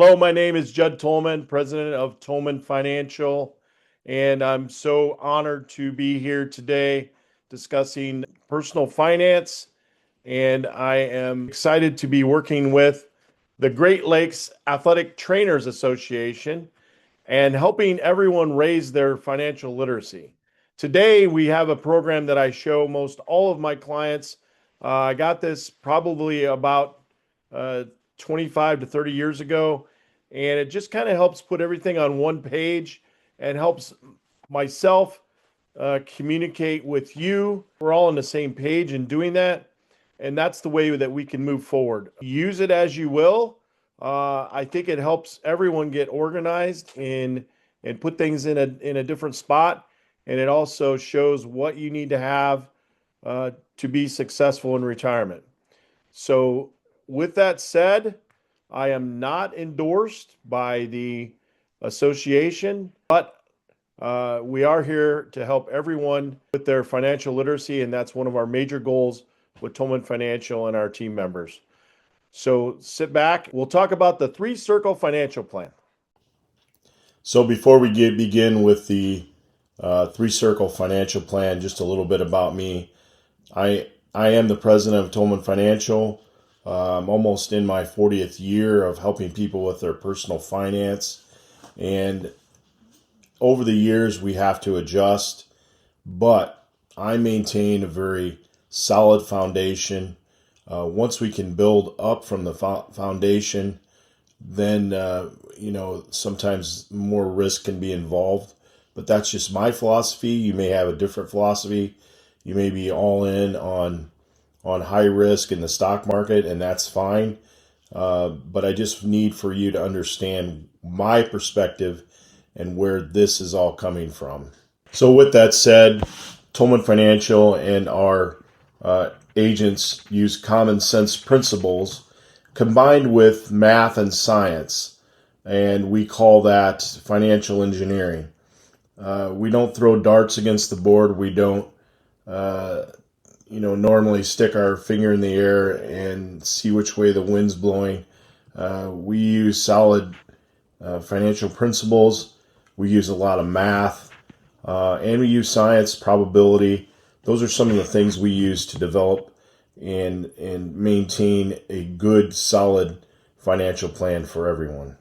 Hello, my name is Judd Tolmen, president of Tolmen Financial, and I'm so honored to be here today discussing personal finance. And I am excited to be working with the Great Lakes Athletic Trainers Association and helping everyone raise their financial literacy. Today, we have a program that I show most all of my clients. I got this probably about uh, 25 to 30 years ago, and it just kind of helps put everything on one page and helps myself communicate with you. We're all on the same page in doing that, and that's the way that we can move forward. Use it as you will. I think it helps everyone get organized and put things in a different spot, and it also shows what you need to have to be successful in retirement. So, with that said, I am not endorsed by the association, but we are here to help everyone with their financial literacy, and that's one of our major goals with Tolman Financial and our team members. So sit back. We'll talk about the three circle financial plan. So before we begin with the three circle financial plan, just a little bit about me. I am the president of Tolman Financial. I'm almost in my 40th year of helping people with their personal finance. And over the years, we have to adjust, but I maintain a very solid foundation. Once we can build up from the foundation, then, sometimes more risk can be involved. But that's just my philosophy. You may have a different philosophy. You may be all in on high risk in the stock market, and that's fine. But I just need for you to understand my perspective and where this is all coming from. So with that said, Tolman Financial and our agents use common sense principles combined with math and science, and we call that financial engineering. We don't throw darts against the board. We don't normally stick our finger in the air and see which way the wind's blowing. We use solid financial principles. We use a lot of math, and we use science, probability. Those are some of the things we use to develop and maintain a good, solid financial plan for everyone.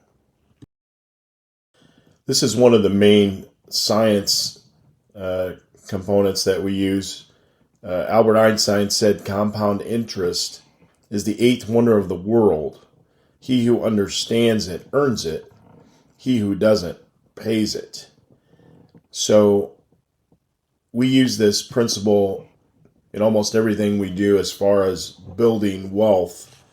This is one of the main science components that we use. Albert Einstein said compound interest is the eighth wonder of the world. He who understands it earns it. He who doesn't pays it. So we use this principle in almost everything we do as far as building wealth.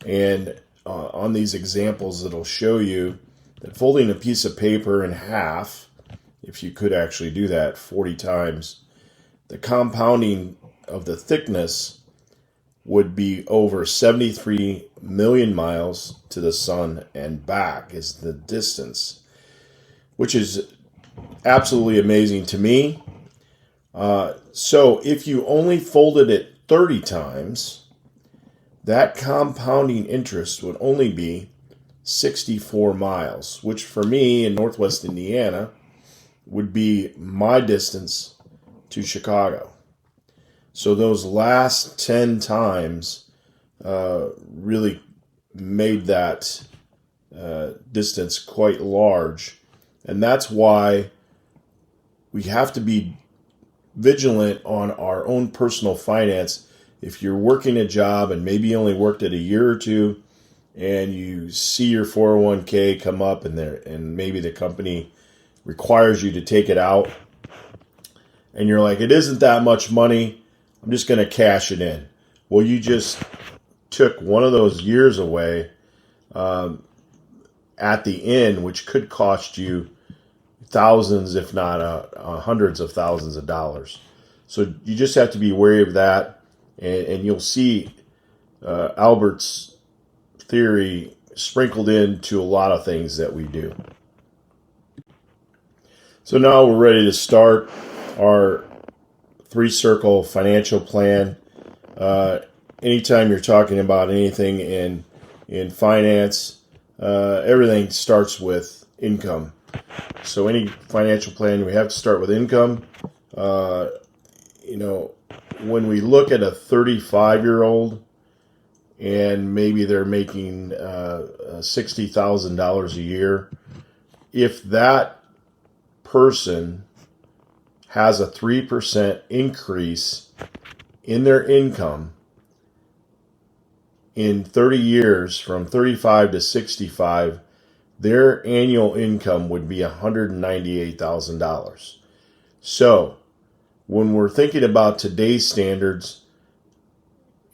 And on these examples, it'll show you that folding a piece of paper in half, if you could actually do that 40 times, the compounding of the thickness would be over 73 million miles to the sun and back is the distance, which is absolutely amazing to me. So if you only folded it 30 times, that compounding interest would only be 64 miles, which for me in Northwest Indiana would be my distance to Chicago. So those last 10 times really made that distance quite large. And that's why we have to be vigilant on our own personal finance. If you're working a job and maybe you only worked it a year or two and you see your 401k come up and maybe the company requires you to take it out and you're like, it isn't that much money, I'm just going to cash it in. Well, you just took one of those years away at the end, which could cost you thousands, if not hundreds of thousands of dollars. So you just have to be wary of that, and you'll see Albert's theory sprinkled into a lot of things that we do. So now we're ready to start our three circle financial plan. Anytime you're talking about anything in finance, everything starts with income. So any financial plan, we have to start with income. When we look at a 35-year-old and maybe they're making $60,000 a year, if that person has a 3% increase in their income in 30 years from 35 to 65, their annual income would be $198,000. So when we're thinking about today's standards,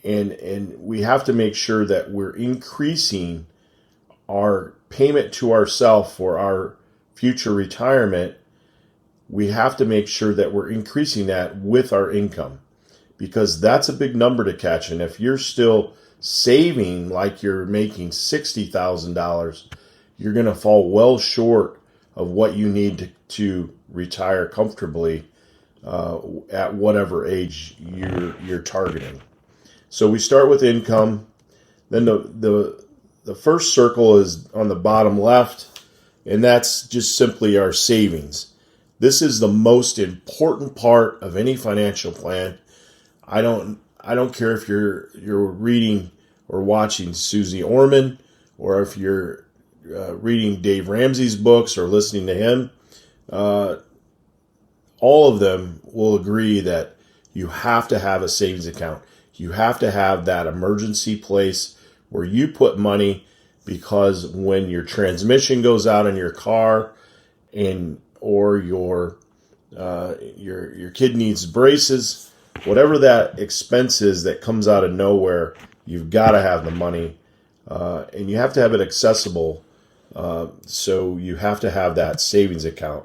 and we have to make sure that we're increasing our payment to ourselves for our future retirement, we have to make sure that we're increasing that with our income, because that's a big number to catch. And if you're still saving like you're making $60,000, you're going to fall well short of what you need to retire comfortably at whatever age you're targeting. So we start with income. Then the first circle is on the bottom left, and that's just simply our savings. This is the most important part of any financial plan. I don't care if you're reading or watching Susie Orman, or if you're reading Dave Ramsey's books or listening to him. All of them will agree that you have to have a savings account. You have to have that emergency place where you put money, because when your transmission goes out in your car, or your kid needs braces, whatever that expense is that comes out of nowhere, you've got to have the money, and you have to have it accessible. So you have to have that savings account.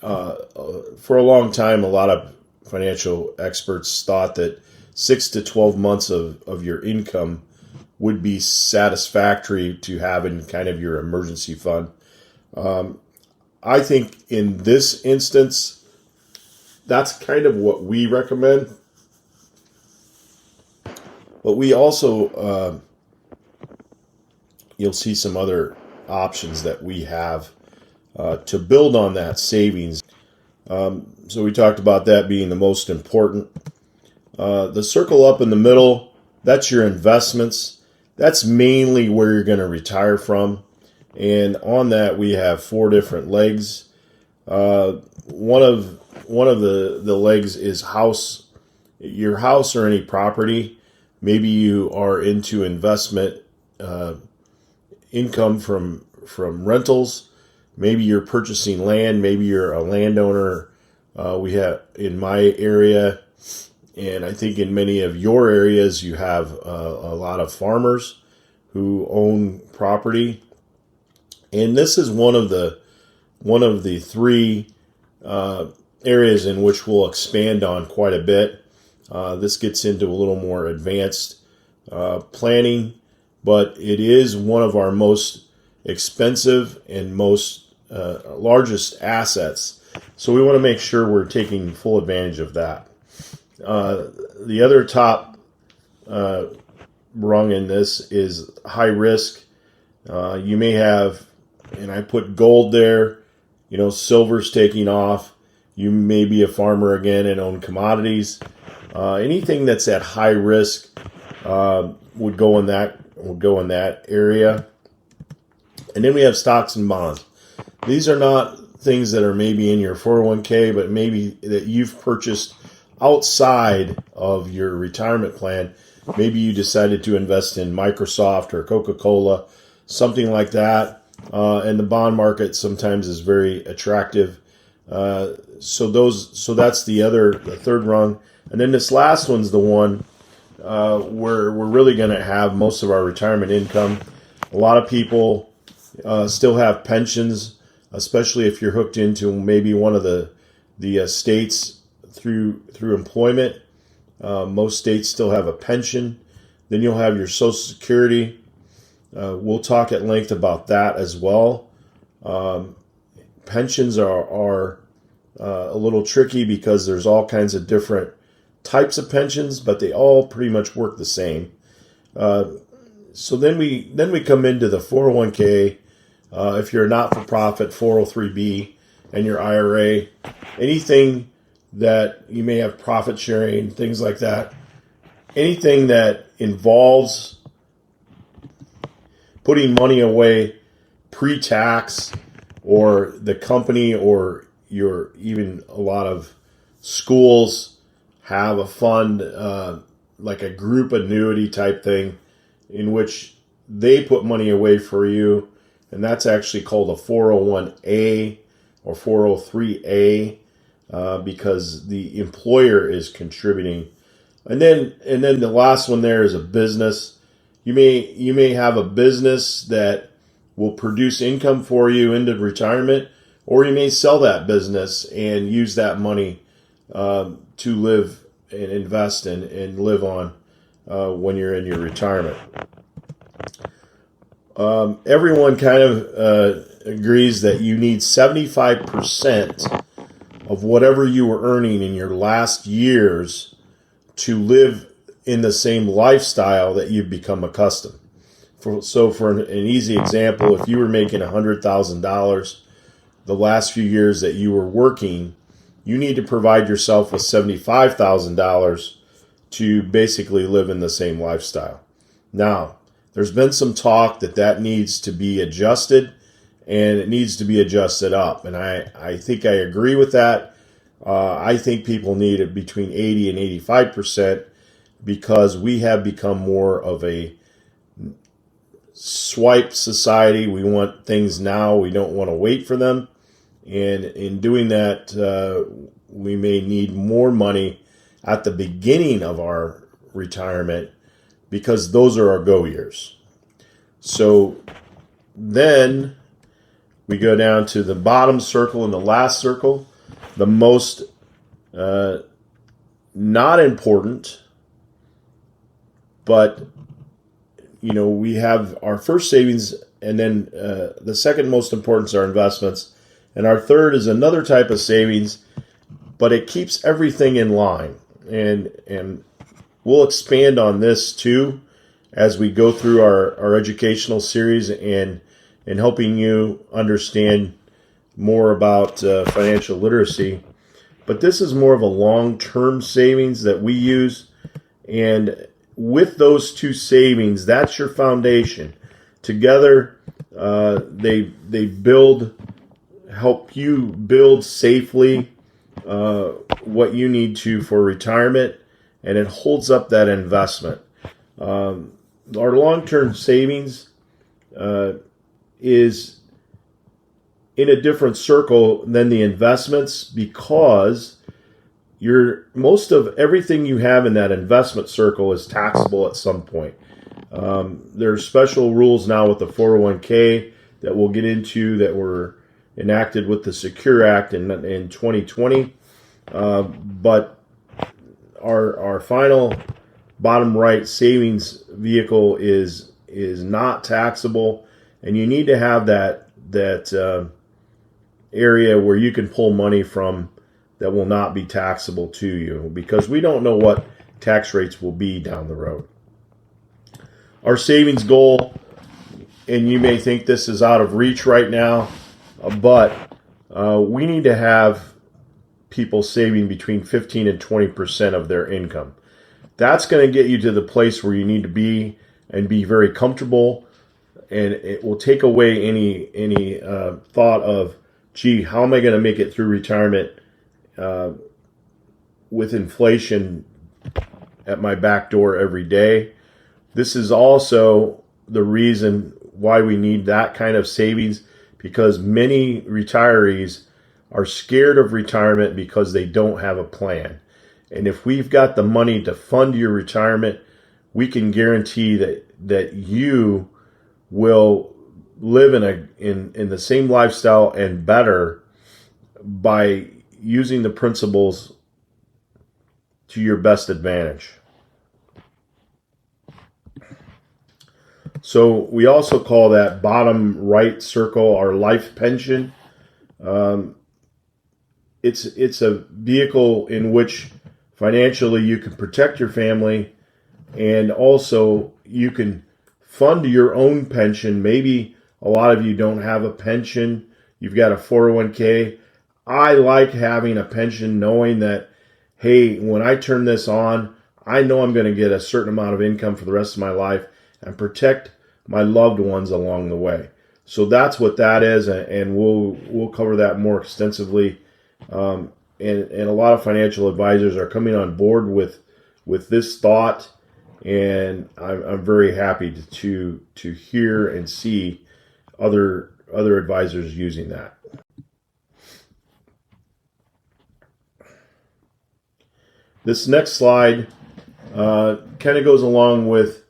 For a long time, a lot of financial experts thought that 6 to 12 months of your income would be satisfactory to have in kind of your emergency fund. I think in this instance, that's kind of what we recommend. But we also, you'll see some other options that we have to build on that savings. So we talked about that being the most important. The circle up in the middle, that's your investments. That's mainly where you're going to retire from. And on that, we have 4 different legs. One of the legs is house, your house or any property. Maybe you are into investment income from rentals. Maybe you're purchasing land. Maybe you're a landowner. We have in my area, and I think in many of your areas, you have a lot of farmers who own property. And this is one of the 3 areas in which we'll expand on quite a bit. This gets into a little more advanced planning, but it is one of our most expensive and most largest assets. So we want to make sure we're taking full advantage of that. The other top rung in this is high risk. You may have, and I put gold there, silver's taking off. You may be a farmer again and own commodities. Anything that's at high risk would go in that area. And then we have stocks and bonds. These are not things that are maybe in your 401k, but maybe that you've purchased outside of your retirement plan. Maybe you decided to invest in Microsoft or Coca-Cola, something like that. And the bond market sometimes is very attractive. So that's the third rung. And then this last one's the one where we're really going to have most of our retirement income. A lot of people still have pensions, especially if you're hooked into maybe one of the states through employment. Most states still have a pension. Then you'll have your Social Security. We'll talk at length about that as well. Pensions are a little tricky because there's all kinds of different types of pensions, but they all pretty much work the same. so then we come into the 401k. If you're a not-for-profit, 403b, and your IRA, anything that you may have profit sharing, things like that, anything that involves putting money away pre-tax, or the company, or even a lot of schools have a fund, like a group annuity type thing, in which they put money away for you, and that's actually called a 401a or 403a, because the employer is contributing. And then the last one there is a business. You may have a business that will produce income for you into retirement, or you may sell that business and use that money to live and invest and live on when you're in your retirement. Everyone kind of agrees that you need 75% of whatever you were earning in your last years to live in the same lifestyle that you've become accustomed. So for an easy example, if you were making $100,000 the last few years that you were working, you need to provide yourself with $75,000 to basically live in the same lifestyle. Now, there's been some talk that needs to be adjusted, and it needs to be adjusted up. And I think I agree with that. I think people need it between 80 and 85%, because we have become more of a swipe society. We want things now. We don't want to wait for them. And in doing that, we may need more money at the beginning of our retirement, because those are our go years. So then we go down to the bottom circle and the last circle. The most not important, but we have our first savings, and then the second most important is our investments, and our third is another type of savings, but it keeps everything in line. And we'll expand on this too as we go through our educational series and helping you understand more about financial literacy. But this is more of a long-term savings that we use, and with those two savings, that's your foundation. Together, they help you build safely what you need to for retirement, and it holds up that investment. Our long-term savings is in a different circle than the investments, because most of everything you have in that investment circle is taxable at some point. There's special rules now with the 401k that we'll get into, that were enacted with the Secure Act in 2020. But our final bottom right savings vehicle is not taxable, and you need to have that area where you can pull money from that will not be taxable to you, because we don't know what tax rates will be down the road. Our savings goal, and you may think this is out of reach right now, but we need to have people saving between 15 and 20% of their income. That's going to get you to the place where you need to be and be very comfortable, and it will take away any thought of, gee, how am I going to make it through retirement with inflation at my back door every day. This is also the reason why we need that kind of savings, because many retirees are scared of retirement because they don't have a plan. And if we've got the money to fund your retirement, we can guarantee that you will live in the same lifestyle and better by using the principles to your best advantage. So we also call that bottom right circle our life pension. It's a vehicle in which financially you can protect your family, and also you can fund your own pension. Maybe a lot of you don't have a pension. You've got a 401k. I like having a pension knowing that, hey, when I turn this on, I know I'm going to get a certain amount of income for the rest of my life and protect my loved ones along the way. So that's what that is, and we'll cover that more extensively. And a lot of financial advisors are coming on board with this thought, and I'm very happy to hear and see other advisors using that. This next slide kind of goes along with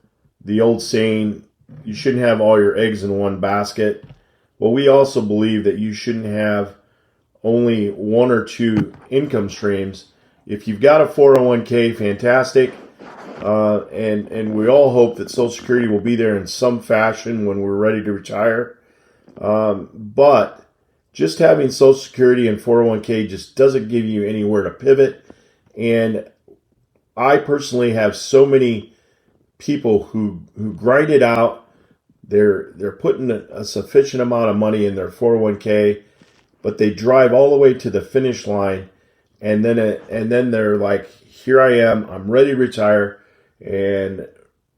the old saying, you shouldn't have all your eggs in one basket. Well, we also believe that you shouldn't have only one or two income streams. If you've got a 401k, fantastic. And we all hope that Social Security will be there in some fashion when we're ready to retire. But just having Social Security and 401k just doesn't give you anywhere to pivot. And I personally have so many people who grind it out. They're putting a sufficient amount of money in their 401k, but they drive all the way to the finish line, and then they're like, here I am, I'm ready to retire, and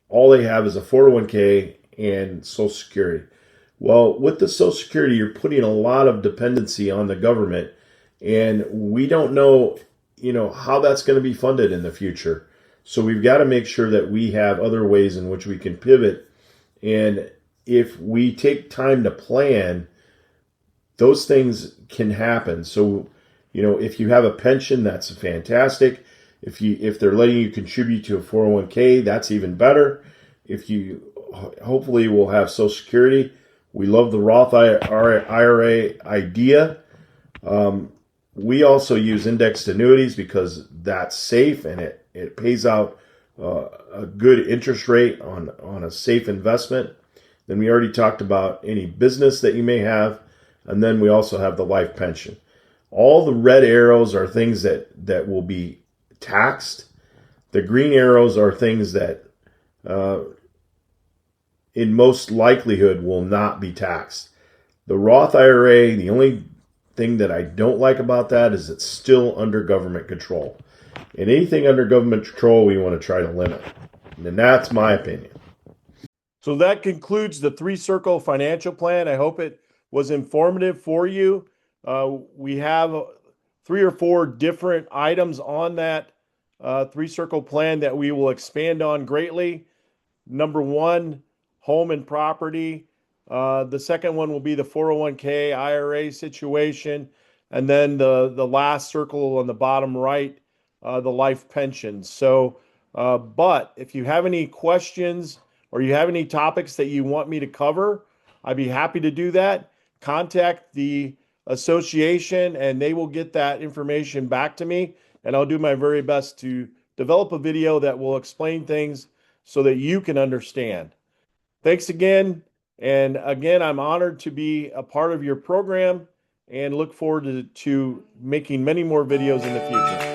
all they have is a 401k and Social Security. Well, with the Social Security, you're putting a lot of dependency on the government, and we don't know, how that's going to be funded in the future. So we've got to make sure that we have other ways in which we can pivot. And if we take time to plan, those things can happen. So, if you have a pension, that's fantastic. If they're letting you contribute to a 401k, that's even better. If you hopefully will have Social Security. We love the Roth IRA idea. We also use indexed annuities because that's safe and it pays out a good interest rate on a safe investment. Then we already talked about any business that you may have. And then we also have the life pension. All the red arrows are things that will be taxed. The green arrows are things that, in most likelihood, will not be taxed. The Roth IRA, the only thing that I don't like about that is it's still under government control. And anything under government control, we want to try to limit. And that's my opinion. So that concludes the Three Circle Financial Plan. I hope it was informative for you. We have 3 or 4 different items on that Three Circle Plan that we will expand on greatly. Number 1, home and property. The second one will be the 401k IRA situation. And then the last circle on the bottom right, the life pensions. So, but if you have any questions or you have any topics that you want me to cover, I'd be happy to do that. Contact the association and they will get that information back to me. And I'll do my very best to develop a video that will explain things so that you can understand. Thanks again. And again, I'm honored to be a part of your program and look forward to making many more videos in the future.